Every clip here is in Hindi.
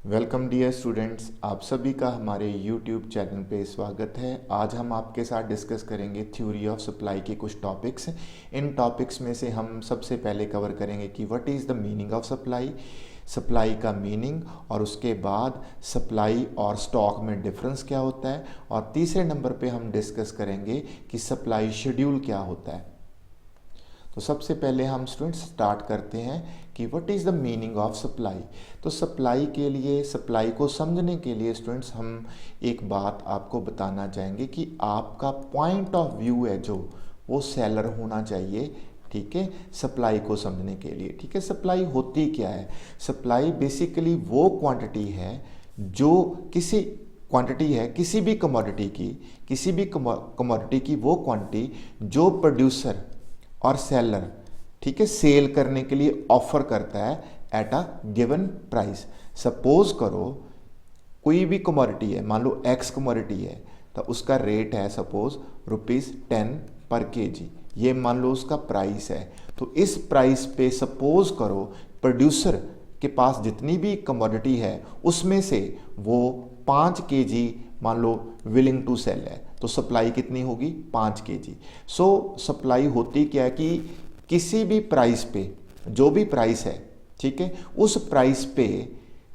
वेलकम डियर स्टूडेंट्स, आप सभी का हमारे यूट्यूब चैनल पे स्वागत है। आज हम आपके साथ डिस्कस करेंगे थ्योरी ऑफ सप्लाई के कुछ टॉपिक्स। इन टॉपिक्स में से हम सबसे पहले कवर करेंगे कि what is the meaning of supply, supply का मीनिंग, और उसके बाद सप्लाई और स्टॉक में डिफरेंस क्या होता है, और तीसरे नंबर पे हम डिस्कस करेंगे कि सप्लाई शेड्यूल क्या होता है। तो सबसे पहले हम स्टूडेंट्स स्टार्ट करते हैं कि what is the meaning of supply. तो सप्लाई के लिए, सप्लाई को समझने के लिए स्टूडेंट्स हम एक बात आपको बताना चाहेंगे कि आपका पॉइंट ऑफ व्यू है जो वो सेलर होना चाहिए, ठीक है, सप्लाई को समझने के लिए। ठीक है, सप्लाई होती क्या है? सप्लाई बेसिकली वो क्वांटिटी है जो किसी भी कमोडिटी की वो क्वांटिटी जो प्रोड्यूसर और सेलर, ठीक है, सेल करने के लिए ऑफर करता है at a given price. Suppose करो कोई भी कमोडिटी है, मान लो एक्स कमोडिटी है, तो उसका रेट है सपोज ₹10 पर केजी, ये मान लो उसका प्राइस है। तो इस प्राइस पे सपोज करो प्रोड्यूसर के पास जितनी भी कमोडिटी है उसमें से वो 5 केजी मान लो विलिंग टू सेल है, तो सप्लाई कितनी होगी? 5 केजी। सो सप्लाई होती क्या है कि किसी भी प्राइस पे, जो भी प्राइस है, ठीक है, उस प्राइस पे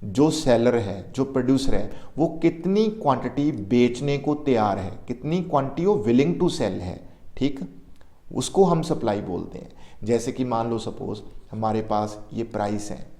जो सेलर है, जो प्रोड्यूसर है, वो कितनी क्वांटिटी बेचने को तैयार है, कितनी क्वांटिटी वो विलिंग टू सेल है, ठीक, उसको हम सप्लाई बोलते हैं। जैसे कि मान लो सपोज हमारे पास ये प्राइस है,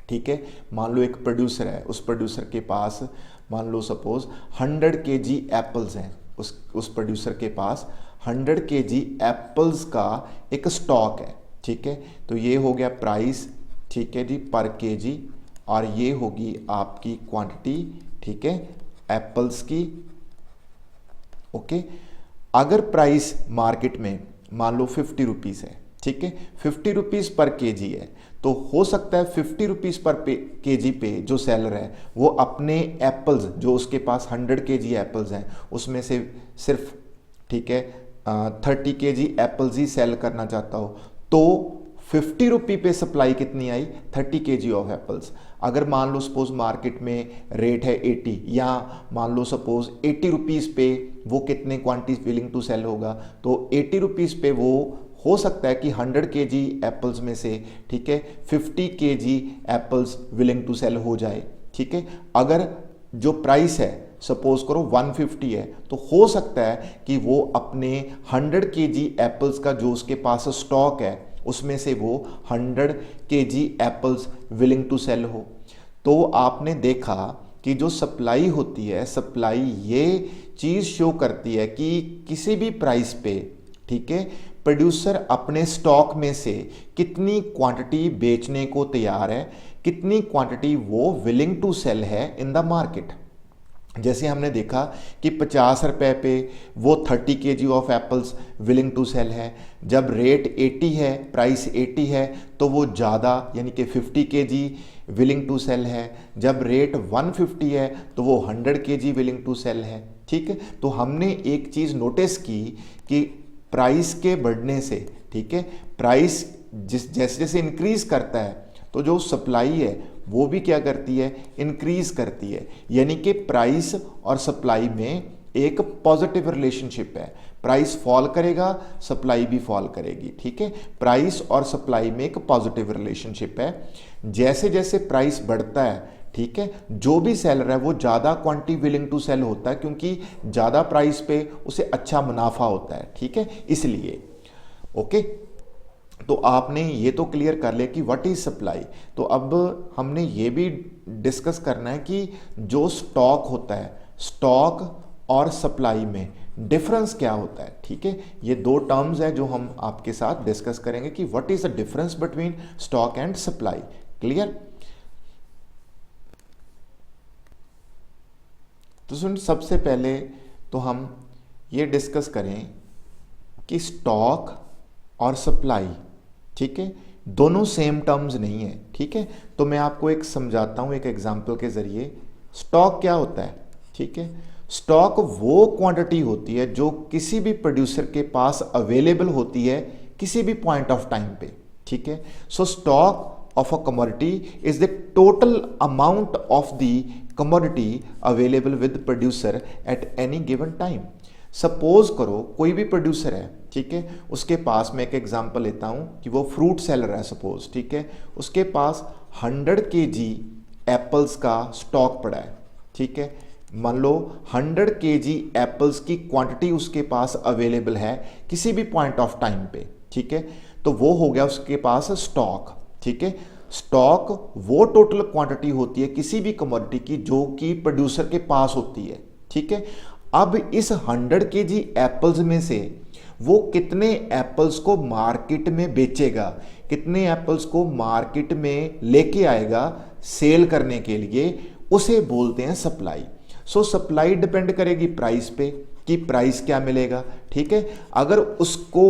ठीक है, मान लो एक प्रोड्यूसर है, उस प्रोड्यूसर के पास मान लो सपोज 100 केजी एप्पल्स हैं, उस प्रोड्यूसर के पास 100 केजी एप्पल्स का एक स्टॉक है, ठीक है। तो ये हो गया प्राइस, ठीक है जी, पर केजी, और ये होगी आपकी क्वांटिटी, ठीक है, एप्पल्स की। ओके, अगर प्राइस मार्केट में मान लो 50 रुपीज़ है, ठीक है, 50 रुपीज़ पर केजी है, तो हो सकता है 50 रुपीज़ पर केजी पे जो सेलर है वो अपने एप्पल्स, जो उसके पास 100 केजी एप्पल्स हैं, उसमें से सिर्फ, ठीक है, 30 केजी एप्पल्स ही सेल करना चाहता हो, तो 50 रुपी पे सप्लाई कितनी आई? 30 केजी ऑफ एप्पल्स। अगर मान लो सपोज मार्केट में रेट है 80, या मान लो सपोज 80 रुपीज़ पे वो कितने क्वांटिटी विलिंग टू सेल होगा, तो 80 रुपीज़ पे वो हो सकता है कि 100 केजी एप्पल्स में से, ठीक है, 50 KG apples willing to sell हो जाए, ठीक है। अगर जो प्राइस है सपोज करो 150 है, तो हो सकता है कि वो अपने 100 केजी एप्पल्स का जो उसके पास स्टॉक है उसमें से वो 100 KG apples willing to sell हो। तो आपने देखा कि जो सप्लाई होती है, सप्लाई ये चीज़ शो करती है कि किसी भी प्राइस पे, ठीक है, प्रोड्यूसर अपने स्टॉक में से कितनी क्वांटिटी बेचने को तैयार है, कितनी क्वांटिटी वो विलिंग टू सेल है इन द मार्केट। जैसे हमने देखा कि 50 रुपये पे वो 30 KG of apples willing to sell है, जब रेट 80 है, प्राइस 80 है, तो वो ज़्यादा यानी कि 50 केजी विलिंग टू सेल है, जब रेट 150 है तो वो 100 केजी विलिंग टू सेल है, ठीक है। तो हमने एक चीज़ नोटिस की कि प्राइस के बढ़ने से, ठीक है, प्राइस जैसे जैसे इंक्रीज करता है तो जो सप्लाई है वो भी क्या करती है? इंक्रीज करती है। यानी कि प्राइस और सप्लाई में एक पॉजिटिव रिलेशनशिप है। प्राइस फॉल करेगा, सप्लाई भी फॉल करेगी, ठीक है। प्राइस और सप्लाई में एक पॉजिटिव रिलेशनशिप है। जैसे जैसे प्राइस बढ़ता है, ठीक है, जो भी सेलर है वो ज़्यादा क्वांटिटी विलिंग टू सेल होता है, क्योंकि ज़्यादा प्राइस पे उसे अच्छा मुनाफा होता है, ठीक है, इसलिए। ओके, तो आपने ये तो क्लियर कर लिया कि व्हाट इज सप्लाई। तो अब हमने ये भी डिस्कस करना है कि जो स्टॉक होता है, स्टॉक और सप्लाई में डिफरेंस क्या होता है, ठीक है। ये दो टर्म्स है जो हम आपके साथ डिस्कस करेंगे कि what is the difference between stock and supply. Clear? तो सुन, सबसे पहले तो हम ये डिस्कस करें कि स्टॉक और सप्लाई, ठीक है, दोनों सेम टर्म्स नहीं है, ठीक है। तो मैं आपको एक समझाता हूं एक एग्जांपल के जरिए। स्टॉक क्या होता है? ठीक है, स्टॉक वो क्वांटिटी होती है जो किसी भी प्रोड्यूसर के पास अवेलेबल होती है किसी भी पॉइंट ऑफ टाइम पे, ठीक है। सो stock of a commodity is the total amount of the commodity available with producer at any given time। Suppose करो कोई भी प्रोड्यूसर है, ठीक है, उसके पास, मैं एक एग्जांपल लेता हूं कि वो फ्रूट सेलर है सपोज, ठीक है, उसके पास 100 kg एप्पल्स का स्टॉक पड़ा है, ठीक है, मान लो 100 kg एप्पल्स की क्वांटिटी उसके पास अवेलेबल है किसी भी पॉइंट ऑफ टाइम पे, ठीक है, तो वो हो गया उसके पास स्टॉक, ठीक है। स्टॉक वो टोटल क्वांटिटी होती है किसी भी कमोडिटी की जो कि प्रोड्यूसर के पास होती है, ठीक है। अब इस 100 kg एप्पल्स में से वो कितने एप्पल्स को मार्केट में बेचेगा, कितने एप्पल्स को मार्केट में लेके आएगा सेल करने के लिए, उसे बोलते हैं सप्लाई। सो सप्लाई डिपेंड करेगी प्राइस पे कि प्राइस क्या मिलेगा, ठीक है। अगर उसको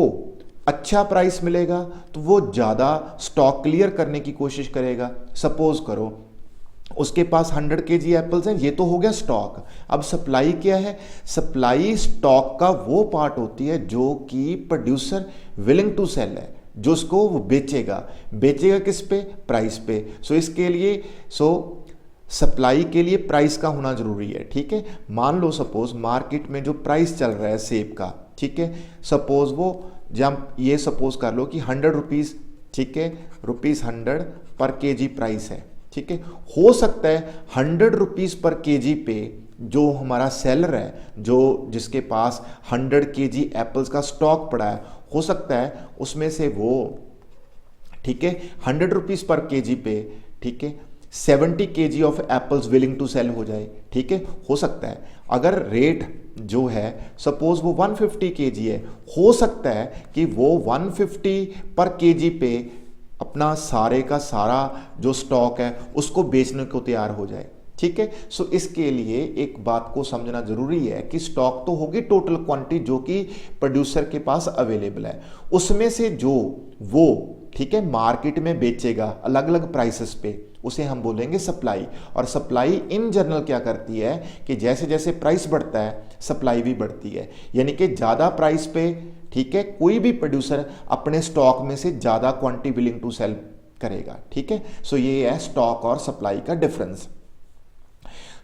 अच्छा प्राइस मिलेगा तो वो ज़्यादा स्टॉक क्लियर करने की कोशिश करेगा। सपोज करो उसके पास 100 kg एप्पल्स हैं, ये तो हो गया स्टॉक। अब सप्लाई क्या है? सप्लाई स्टॉक का वो पार्ट होती है जो कि प्रोड्यूसर विलिंग टू सेल है, जो उसको वो बेचेगा किस पे? प्राइस पे। सो इसके लिए सप्लाई के लिए प्राइस का होना जरूरी है, ठीक है। मान लो सपोज मार्केट में जो प्राइस चल रहा है सेब का, ठीक है, सपोज वो जब ये सपोज कर लो कि 100 रुपीज़, ठीक है, ₹100 पर केजी प्राइस है, ठीक है। हो सकता है 100 रुपीज़ पर केजी पे जो हमारा सेलर है, जो जिसके पास 100 kg एप्पल्स का स्टॉक पड़ा है, हो सकता है उसमें से वो, ठीक है, 100 रुपीज़ पर केजी पे, ठीक है, 70 kg of apples willing to sell हो जाए, ठीक है, हो सकता है। अगर रेट जो है सपोज वो 150 kg है, हो सकता है कि वो 150 पर केजी पे अपना सारे का सारा जो स्टॉक है उसको बेचने को तैयार हो जाए, ठीक है। सो इसके लिए एक बात को समझना जरूरी है कि स्टॉक तो होगी टोटल क्वांटिटी जो कि प्रोड्यूसर के पास अवेलेबल है, उसमें से जो वो, ठीक है, मार्केट में बेचेगा अलग अलग प्राइसेस पे, उसे हम बोलेंगे सप्लाई। और सप्लाई इन जनरल क्या करती है कि जैसे जैसे प्राइस बढ़ता है सप्लाई भी बढ़ती है, यानी कि ज़्यादा प्राइस पे, ठीक है, कोई भी प्रोड्यूसर अपने स्टॉक में से ज़्यादा क्वांटिटी विलिंग टू सेल करेगा, ठीक है। सो ये है स्टॉक और सप्लाई का difference.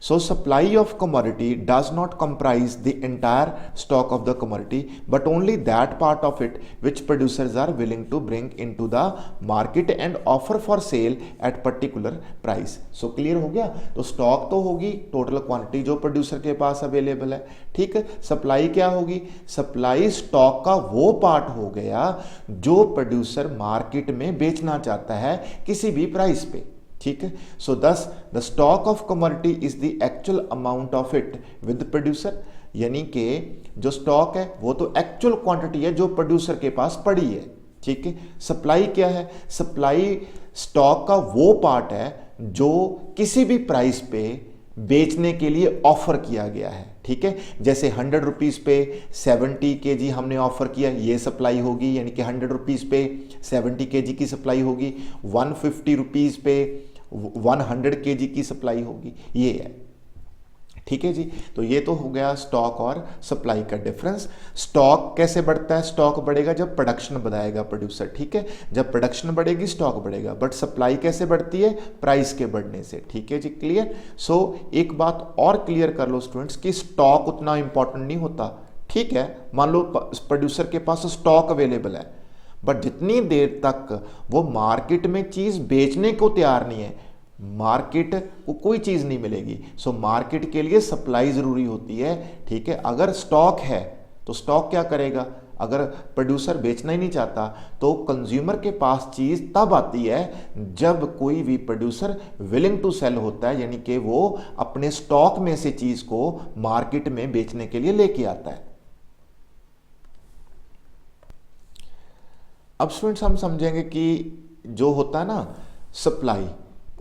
So supply of commodity does not comprise the entire stock of the commodity, but only that part of it which producers are willing to bring into the market and offer for sale at particular price. So clear हो गया? तो स्टॉक तो होगी टोटल क्वांटिटी जो प्रोड्यूसर के पास अवेलेबल है, ठीक है। सप्लाई क्या होगी? सप्लाई स्टॉक का वो पार्ट हो गया जो प्रोड्यूसर मार्केट में बेचना चाहता है किसी भी प्राइस पे, ठीक है। सो दस the stock of commodity is the actual amount of it with producer, यानी कि जो स्टॉक है वो तो एक्चुअल क्वांटिटी है जो प्रोड्यूसर के पास पड़ी है, ठीक है। सप्लाई क्या है? सप्लाई स्टॉक का वो पार्ट है जो किसी भी प्राइस पे बेचने के लिए ऑफर किया गया है, ठीक है। जैसे 100 रुपीज़ पे 70 kg हमने ऑफर किया, ये सप्लाई होगी, यानी कि 100 रुपीज़ पे 70 kg की सप्लाई होगी। 150 रुपीज़ पे 100 kg की सप्लाई होगी, ये है, ठीक है जी। तो ये तो हो गया स्टॉक और सप्लाई का डिफरेंस। स्टॉक कैसे बढ़ता है? स्टॉक बढ़ेगा जब प्रोडक्शन बढ़ाएगा प्रोड्यूसर, ठीक है। जब प्रोडक्शन बढ़ेगी स्टॉक बढ़ेगा। बट सप्लाई कैसे बढ़ती है? प्राइस के बढ़ने से, ठीक है जी। क्लियर? सो एक बात और क्लियर कर लो स्टूडेंट्स कि स्टॉक उतना इंपॉर्टेंट नहीं होता, ठीक है। मान लो प्रोड्यूसर के पास स्टॉक अवेलेबल है, बट जितनी देर तक वो मार्केट में चीज़ बेचने को तैयार नहीं है, मार्केट को कोई चीज़ नहीं मिलेगी। सो मार्केट के लिए सप्लाई ज़रूरी होती है, ठीक है। अगर स्टॉक है तो स्टॉक क्या करेगा? अगर प्रोड्यूसर बेचना ही नहीं चाहता तो कंज्यूमर के पास चीज़ तब आती है जब कोई भी प्रोड्यूसर विलिंग टू सेल होता है, यानी कि वो अपने स्टॉक में से चीज़ को मार्केट में बेचने के लिए लेके आता है। अब स्टूडेंट्स हम समझेंगे कि जो होता है ना सप्लाई,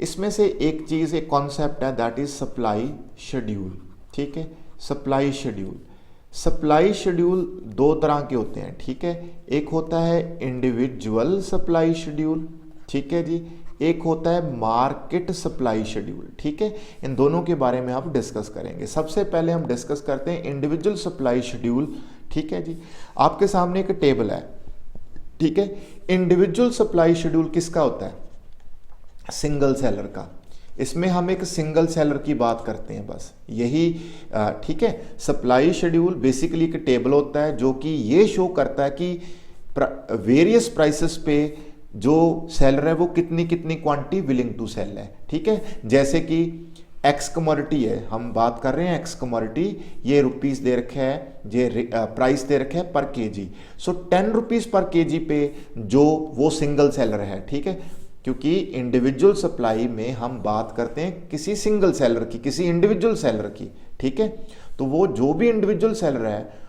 इसमें से एक चीज़, एक कॉन्सेप्ट है दैट इज सप्लाई शेड्यूल, ठीक है। सप्लाई शेड्यूल, सप्लाई शेड्यूल दो तरह के होते हैं, ठीक है। एक होता है इंडिविजुअल सप्लाई शेड्यूल, ठीक है जी। एक होता है मार्केट सप्लाई शेड्यूल, ठीक है। इन दोनों के बारे में आप डिस्कस करेंगे। सबसे पहले हम डिस्कस करते हैं इंडिविजुअल सप्लाई शेड्यूल, ठीक है जी। आपके सामने एक टेबल है, ठीक है। इंडिविजुअल सप्लाई शेड्यूल किसका होता है? सिंगल सेलर का। इसमें हम एक सिंगल सेलर की बात करते हैं, बस यही। ठीक है, सप्लाई शेड्यूल बेसिकली एक टेबल होता है जो कि ये शो करता है कि वेरियस प्राइसेस पे जो सेलर है वो कितनी कितनी क्वांटिटी विलिंग टू सेल है। ठीक है, जैसे कि एक्स कमोडिटी है, हम बात कर रहे हैं एक्स कमोडिटी, ये रुपीस दे रखा है, ये प्राइस दे रखा है पर केजी। सो 10 रुपीस पर केजी पे जो वो सिंगल सेलर है। ठीक है, क्योंकि इंडिविजुअल सप्लाई में हम बात करते हैं किसी सिंगल सेलर की, किसी इंडिविजुअल सेलर की। ठीक है, तो वो जो भी इंडिविजुअल सेलर है,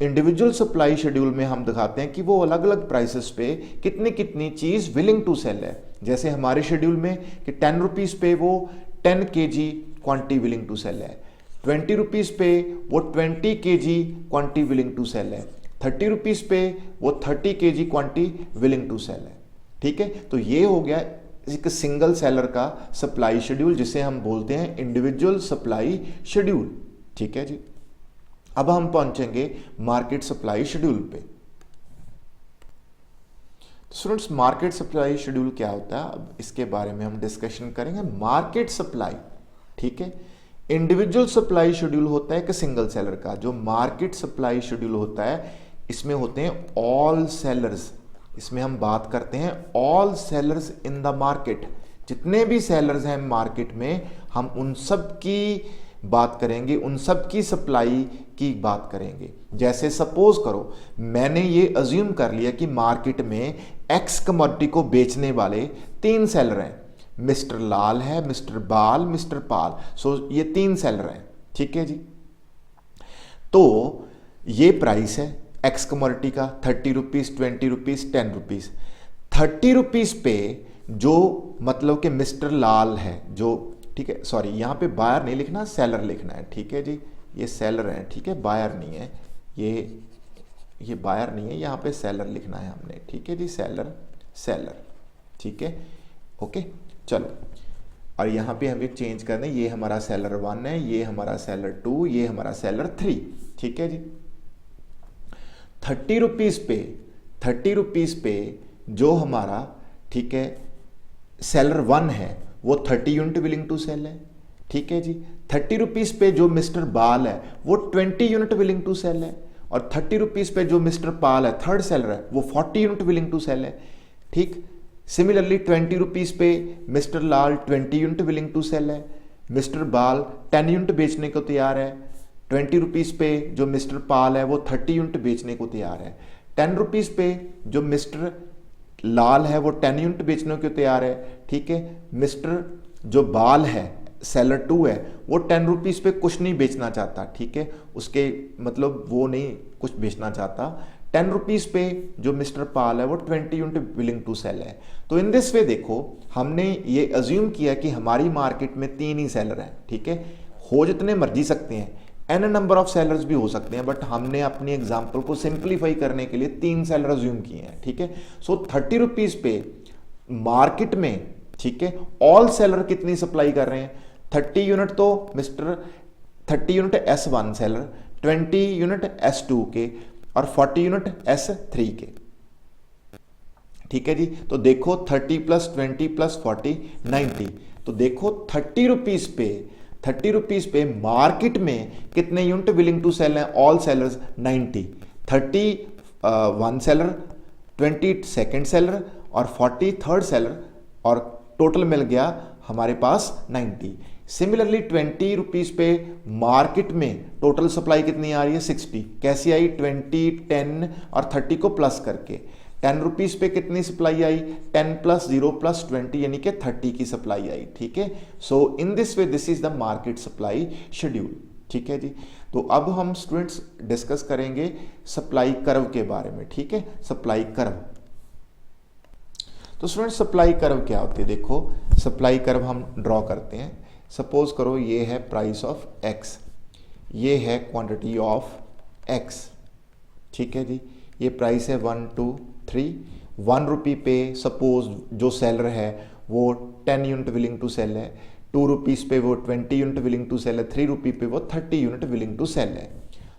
इंडिविजुअल सप्लाई शेड्यूल में हम दिखाते हैं कि वो अलग अलग प्राइसेस पे कितनी कितनी चीज विलिंग टू सेल है। जैसे हमारे शेड्यूल में कि 10 रुपीस पे वो 10 KG quantity willing to sell है, 20 रुपीस पे वो 20 KG quantity willing to sell है, 30 रुपीस पे वो 30 KG quantity willing to sell है। ठीक है, तो ये हो गया एक सिंगल सेलर का सप्लाई शेड्यूल, जिसे हम बोलते हैं इंडिविजुअल सप्लाई शेड्यूल। ठीक है जी, अब हम पहुंचेंगे मार्केट सप्लाई शेड्यूल पे। तो स्टूडेंट्स, मार्केट सप्लाई शेड्यूल क्या होता है, अब इसके बारे में हम डिस्कशन करेंगे। मार्केट सप्लाई, ठीक है, इंडिविजुअल सप्लाई शेड्यूल होता है एक सिंगल सेलर का। जो मार्केट सप्लाई शेड्यूल होता है, इसमें होते हैं ऑल सेलर्स। इसमें हम बात करते हैं all sellers in the market. जितने भी सेलर्स हैं मार्केट में, हम उन सब की बात करेंगे, उन सब की सप्लाई की बात करेंगे। जैसे सपोज करो मैंने ये अज्यूम कर लिया कि मार्केट में एक्स कमोडिटी को बेचने वाले 3 सेलर हैं, मिस्टर लाल है, मिस्टर बाल, मिस्टर पाल। सो ये 3 सेलर हैं। ठीक है जी, तो ये प्राइस है एक्स कमोडिटी का 30 रुपीज, 20 रुपीज, 10 रुपीज। 30 रुपीज पे जो मतलब कि मिस्टर लाल है जो, ठीक है, सॉरी यहाँ पे बायर नहीं लिखना, सेलर लिखना है। ठीक है जी, ये सेलर है, ठीक है, बायर नहीं है, ये बायर नहीं है, यहाँ पे सेलर लिखना है हमने। ठीक है जी, सेलर सेलर। ठीक है, ओके, चलो। और यहाँ पे हमें चेंज करना है, ये हमारा सेलर 1 है, ये हमारा सेलर 2, ये हमारा सेलर 3। ठीक है जी, 30 रुपीज पे जो हमारा, ठीक है, सेलर 1 है वो 30 यूनिट विलिंग टू सेल है। ठीक है जी, 30 रुपीज पे जो मिस्टर बाल है वो 20 यूनिट विलिंग टू सेल है, और 30 रुपीज पे जो मिस्टर पाल है, थर्ड सेलर है, वो 40 यूनिट विलिंग टू सेल है। ठीक, सिमिलरली 20 रुपीज पे mister Lal 20 unit willing to sell है, मिस्टर बाल 10 यूनिट बेचने को तैयार है। 20 रुपीज पे जो मिस्टर पाल है वो 30 यूनिट बेचने को तैयार है। 10 रुपीज पे जो मिस्टर लाल है वो 10 यूनिट बेचने को तैयार है। ठीक है, मिस्टर जो बाल है, सेलर 2 है, वो 10 रुपीज पे कुछ नहीं बेचना चाहता। ठीक है, उसके मतलब वो नहीं कुछ बेचना चाहता। 10 रुपीज पे जो मिस्टर पाल है वो 20 यूनिट विलिंग टू सेल है। तो इन दिस वे देखो, हमने ये अज्यूम किया कि हमारी मार्केट में 3 ही सेलर हैं। ठीक है, हो जितने मर्जी सकते हैं, एन नंबर ऑफ सेलर्स भी हो सकते हैं, बट हमने अपनी एग्जांपल को सिंप्लीफाई करने के लिए 3 सेलर अज्यूम किए हैं। ठीक है, सो 30 रुपीज पे मार्केट में, ठीक है, ऑल सेलर कितनी सप्लाई कर रहे हैं? 30 यूनिट तो mister 30 unit S1 seller, 20 unit S2 के, और 40 यूनिट S3 के। ठीक है जी, तो देखो 30 प्लस 20 प्लस 40 90। तो देखो 30 रुपीज पे मार्केट में कितने यूनिट विलिंग टू सेल हैं? All sellers 90, 30 one seller, 20 second seller और 40 थर्ड सेलर, और टोटल मिल गया हमारे पास 90। सिमिलरली 20 रुपीज पे मार्केट में टोटल सप्लाई कितनी आ रही है? 60। कैसी आई? 20, 10 और 30 को प्लस करके। 10 रुपीज पे कितनी सप्लाई आई? 10 प्लस 0 प्लस 20 यानी कि 30 की सप्लाई आई। ठीक है, so in this way this is the market supply schedule. ठीक है जी, तो अब हम स्टूडेंट्स डिस्कस करेंगे सप्लाई कर्व के बारे में। ठीक है, सप्लाई कर्व। तो स्टूडेंट्स सप्लाई कर्व क्या होती है? देखो सप्लाई कर्व हम ड्रॉ करते हैं। सपोज करो ये है प्राइस ऑफ एक्स, ये है क्वांटिटी ऑफ एक्स। ठीक है जी, ये प्राइस है 1 2 3। 1 रुपी पे सपोज जो सेलर है वो 10 यूनिट विलिंग टू सेल है, 2 रुपीज पे वो 20 यूनिट विलिंग टू सेल है, 3 रुपी पे वो 30 यूनिट विलिंग टू सेल है।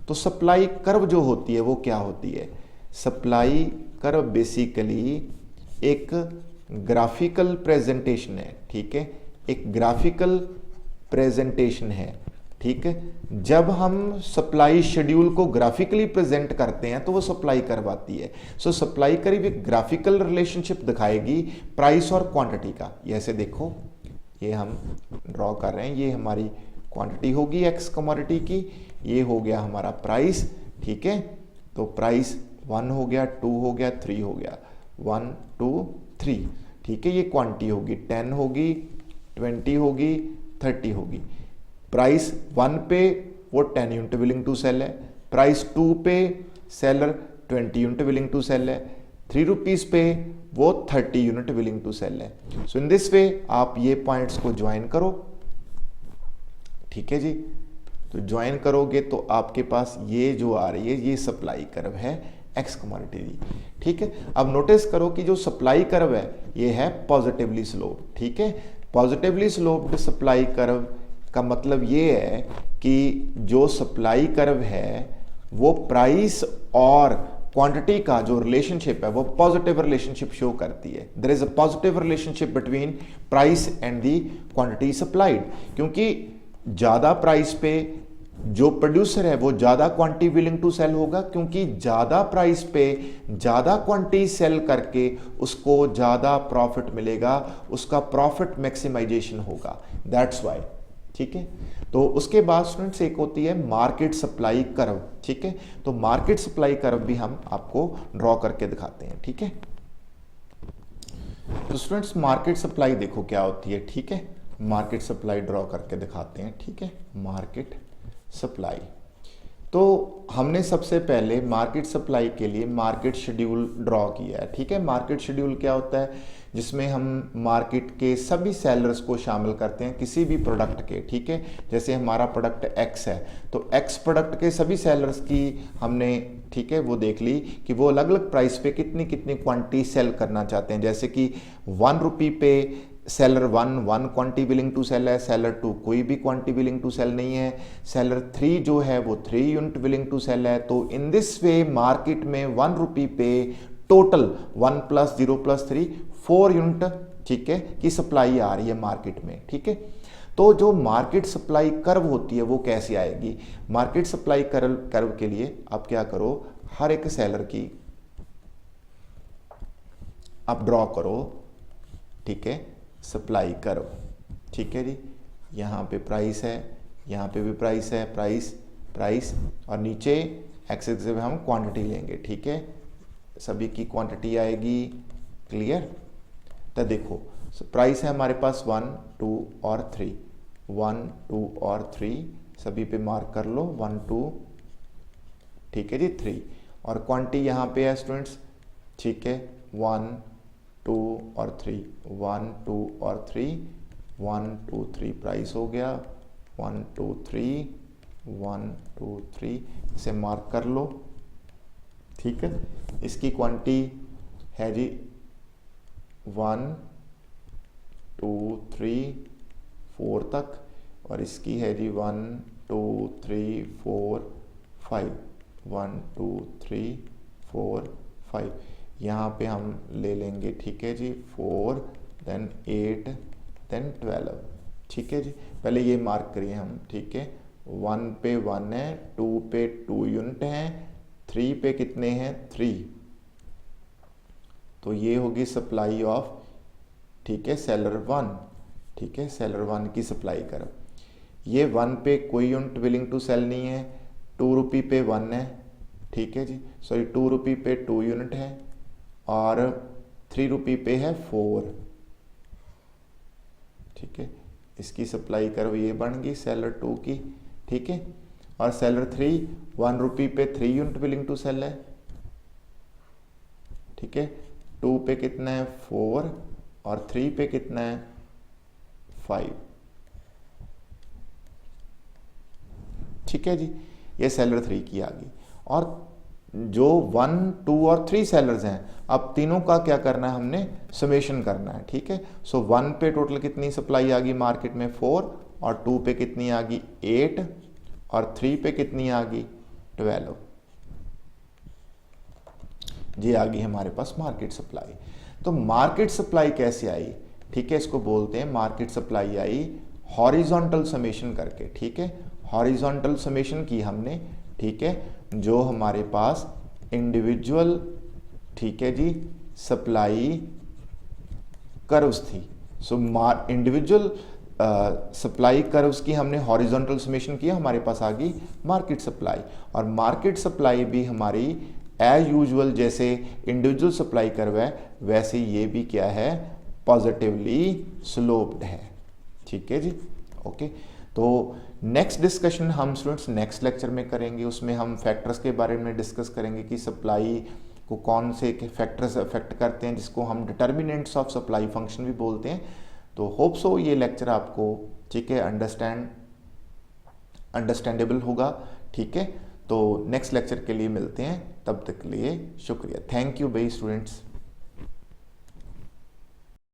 तो सप्लाई कर्व जो होती है वो क्या होती है? सप्लाई कर्व बेसिकली एक ग्राफिकल प्रेजेंटेशन है, ठीक है, एक ग्राफिकल प्रेजेंटेशन है, ठीक है। जब हम सप्लाई शेड्यूल को ग्राफिकली प्रेजेंट करते हैं तो वो सप्लाई कर्व आती है। सो सप्लाई कर्व एक ग्राफिकल रिलेशनशिप दिखाएगी प्राइस और क्वांटिटी का। ऐसे देखो, ये हम ड्रॉ कर रहे हैं, ये हमारी क्वांटिटी होगी एक्स कमोडिटी की, ये हो गया हमारा प्राइस, ठीक है। तो प्राइस 1 हो गया, 2 हो गया, 3 हो गया, 1 2 3, ठीक है। ये क्वांटिटी होगी 10 होगी, 20 होगी, 30 होगी। प्राइस 1 पे वो 10 यूनिट विलिंग टू सेल है, प्राइस 2 पे seller 20 unit willing to sell है, 3 रुपीज पे वो 30 यूनिट विलिंग टू सेल है। सो इन दिस वे आप ये पॉइंट्स को ज्वाइन करो, ठीक है जी। तो ज्वाइन करोगे तो आपके पास ये जो आ रही है ये सप्लाई कर्व है एक्स कमोडिटी की, ठीक है। अब नोटिस करो कि जो सप्लाई कर्व है ये है पॉजिटिवली स्लोप, ठीक है। पॉजिटिवली स्लोप्ड सप्लाई कर्व का मतलब ये है कि जो सप्लाई कर्व है वो प्राइस और क्वांटिटी का जो रिलेशनशिप है वो पॉजिटिव रिलेशनशिप शो करती है। There is a positive relationship between price and the quantity supplied, क्योंकि ज्यादा प्राइस पे जो प्रोड्यूसर है वो ज्यादा क्वांटिटी विलिंग टू सेल होगा, क्योंकि ज्यादा प्राइस पे ज्यादा क्वांटिटी सेल करके उसको ज्यादा प्रॉफिट मिलेगा, उसका प्रॉफिट मैक्सिमाइजेशन होगा, दैट्स व्हाई, ठीक है। तो उसके बाद स्टूडेंट्स एक होती है मार्केट सप्लाई कर्व, ठीक है। तो मार्केट सप्लाई कर्व भी हम आपको ड्रॉ करके दिखाते हैं, ठीक है। तो स्टूडेंट्स मार्केट सप्लाई देखो क्या होती है, ठीक है। मार्केट सप्लाई ड्रॉ करके दिखाते हैं, ठीक है। मार्केट सप्लाई, तो हमने सबसे पहले मार्केट सप्लाई के लिए मार्केट शेड्यूल ड्रॉ किया है, ठीक है। मार्केट शेड्यूल क्या होता है, जिसमें हम मार्केट के सभी सेलर्स को शामिल करते हैं किसी भी प्रोडक्ट के, ठीक है। जैसे हमारा प्रोडक्ट एक्स है तो एक्स प्रोडक्ट के सभी सेलर्स की हमने, ठीक है, वो देख ली कि वो अलग अलग प्राइस पे कितनी कितनी क्वांटिटी सेल करना चाहते हैं। जैसे कि 1 रुपी पे seller 1 quantity willing to sell है, सेलर 2 कोई भी क्वांटिटी विलिंग टू सेल नहीं है, सेलर 3 जो है वो 3 यूनिट विलिंग टू सेल है। तो इन दिस वे मार्केट में 1 रुपी पे टोटल 1 + 0 + 3 4 यूनिट, ठीक है, की सप्लाई आ रही है मार्केट में, ठीक है। तो जो मार्केट सप्लाई कर्व होती है वो कैसे आएगी, मार्केट सप्लाई कर्व के लिए आप क्या करो, हर एक सेलर की आप ड्रॉ करो, ठीक है, सप्लाई कर्व, ठीक है जी। यहाँ पे प्राइस है, यहाँ पे भी प्राइस है, प्राइस प्राइस, और नीचे एक्स एक्सिस पे हम क्वांटिटी लेंगे, ठीक है। सभी की क्वांटिटी आएगी, क्लियर। तो देखो प्राइस है हमारे पास 1 2 और 3, 1 2 और 3 सभी पे मार्क कर लो, 1 2, ठीक है जी, 3, और क्वांटिटी यहाँ पे है स्टूडेंट्स, ठीक है, 1 2 और 3, 1 2 और 3, 1 2 3 प्राइस हो गया, 1 2 3, 1 2 3 इसे मार्क कर लो, ठीक है। इसकी क्वांटिटी है जी 1 2 3 4 तक, और इसकी है जी 1 2 3 4 5, 1 2 3 4 5, यहाँ पे हम ले लेंगे, ठीक है जी, 4 देन 8 देन 12, ठीक है जी। पहले ये मार्क करिए हम, ठीक है। 1 पे 1 है, 2 पे 2 यूनिट हैं, 3 पे कितने हैं 3, तो ये होगी सप्लाई ऑफ, ठीक है, सेलर 1, ठीक है, सेलर 1 की सप्लाई कर्व। ये 1 पे कोई यूनिट विलिंग टू सेल नहीं है, 2 रुपी पे 1 है, ठीक है जी, सॉरी 2 रुपी पे 2 यूनिट है, और 3 रुपी पे है 4, ठीक है। इसकी सप्लाई कर्व ये बन गई सेलर 2 की, ठीक है। और सेलर 3 1 रुपी पे 3 यूनिट विलिंग टू सेल है, ठीक है। 2 पे कितना है 4, और 3 पे कितना है 5, ठीक है जी। ये सेलर 3 की आ गई। और जो 1 2 और 3 सेलर्स हैं, अब तीनों का क्या करना है, हमने समेशन करना है, ठीक है। सो 1 पे टोटल कितनी सप्लाई आ गई मार्केट में 4, और 2 पे कितनी आ गई 8, और 3 पे कितनी आ गई 12, जी आ गई हमारे पास मार्केट सप्लाई। तो मार्केट सप्लाई कैसे आई, ठीक है, इसको बोलते हैं market supply I horizontal summation करके, ठीक है, हॉरिजॉन्टल समेशन की हमने, ठीक है, जो हमारे पास इंडिविजुअल, ठीक है जी, सप्लाई कर्व्स थी। सो इंडिविजुअल सप्लाई कर्व्स की हमने हॉरिजॉन्टल समेशन किया, हमारे पास आ गई मार्केट सप्लाई। और मार्केट सप्लाई भी हमारी एज यूजुअल जैसे इंडिविजुअल सप्लाई कर्व है वैसे ये भी क्या है, पॉजिटिवली स्लोप्ड है, ठीक है जी। ओके, तो नेक्स्ट डिस्कशन हम स्टूडेंट्स नेक्स्ट लेक्चर में करेंगे, उसमें हम फैक्टर्स के बारे में डिस्कस करेंगे कि सप्लाई को कौन से फैक्टर्स अफेक्ट करते हैं, जिसको हम डिटर्मिनेंट्स ऑफ सप्लाई फंक्शन भी बोलते हैं। तो होप सो ये लेक्चर आपको, ठीक है, अंडरस्टैंडेबल होगा, ठीक है। तो नेक्स्ट लेक्चर के लिए मिलते हैं, तब तक के लिए शुक्रिया। थैंक यू भाई स्टूडेंट्स।